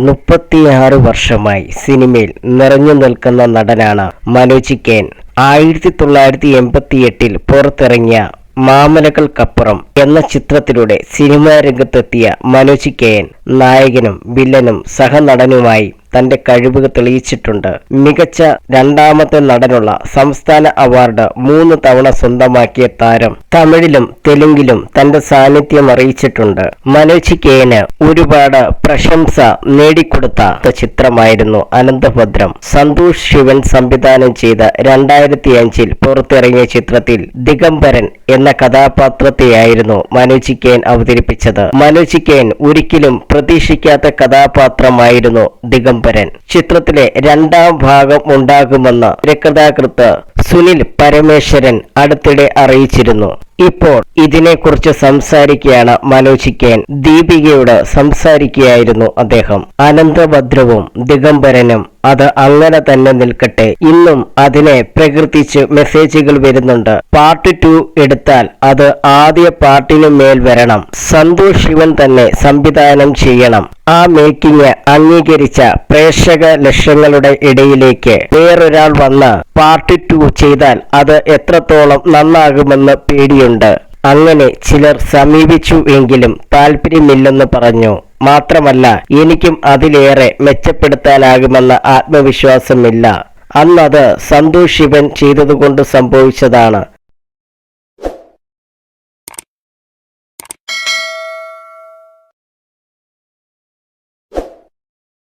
36 വർഷമായി സിനിമയിൽ നിറഞ്ഞു നിൽക്കുന്ന നടനാണ് മനോജ് കെയ്ൻ. 1988 പുറത്തിറങ്ങിയ മാമലകൾക്കപ്പുറം എന്ന ചിത്രത്തിലൂടെ സിനിമാ രംഗത്തെത്തിയ മനോജ് കെയ്ൻ നായകനും വില്ലനും സഹനടനുമായി തന്റെ കഴിവുകൾ തെളിയിച്ചിട്ടുണ്ട്. മികച്ച രണ്ടാമത്തെ നടനുള്ള സംസ്ഥാന അവാർഡ് 3 തവണ സ്വന്തമാക്കിയ താരം തമിഴിലും തെലുങ്കിലും തന്റെ സാന്നിധ്യം അറിയിച്ചിട്ടുണ്ട്. മനോജ് കെയ്ന് ഒരുപാട് പ്രശംസ നേടിക്കൊടുത്ത ചിത്രമായിരുന്നു അനന്തഭദ്രം. സന്തോഷ് ശിവൻ സംവിധാനം ചെയ്ത 2005 പുറത്തിറങ്ങിയ ചിത്രത്തിൽ ദിഗംബരൻ എന്ന കഥാപാത്രത്തെയായിരുന്നു മനോജ് കെയ്ൻ അവതരിപ്പിച്ചത്. മനോജ് കെയ്ൻ ഒരിക്കലും പ്രതീക്ഷിക്കാത്ത കഥാപാത്രമായിരുന്നു ദിഗംബരൻ. ചിത്രത്തിലെ 2ാം ഭാഗം ഉണ്ടാകുമെന്ന് തിരക്കഥാകൃത്ത് സുനിൽ പരമേശ്വരൻ അടുത്തിടെ അറിയിച്ചിരുന്നു. ഇപ്പോൾ ഇതിനെക്കുറിച്ച് സംസാരിക്കുകയാണ് മനോജ് കെയ്ൻ. ദീപികയോട് സംസാരിക്കുകയായിരുന്നു അദ്ദേഹം. അനന്തഭദ്രവും ദിഗംബരനും അത് അങ്ങനെ തന്നെ നിൽക്കട്ടെ. ഇന്നും അതിനെ പ്രകീർത്തിച്ച് മെസ്സേജുകൾ വരുന്നുണ്ട്. പാർട്ട് 2 എടുത്താൽ അത് ആദ്യ പാർട്ടിനു മേൽ വരണം. സന്തോഷ് ശിവൻ തന്നെ സംവിധാനം ചെയ്യണം. ആ മേക്കിംഗ് അംഗീകരിച്ച പ്രേക്ഷക ലക്ഷങ്ങളുടെ ഇടയിലേക്ക് വേറൊരാൾ വന്ന് പാർട്ട് 2 ചെയ്താൽ അത് എത്രത്തോളം നന്നാകുമെന്ന് പേടിയുണ്ട്. അങ്ങനെ ചിലർ സമീപിച്ചു എങ്കിലും താല്പര്യമില്ലെന്ന് പറഞ്ഞു. മാത്രമല്ല എനിക്കും അതിലേറെ മെച്ചപ്പെടുത്താനാകുമെന്ന ആത്മവിശ്വാസമില്ല. അന്നത് സന്തോഷ് ശിവൻ ചെയ്തതുകൊണ്ട് സംഭവിച്ചതാണ്.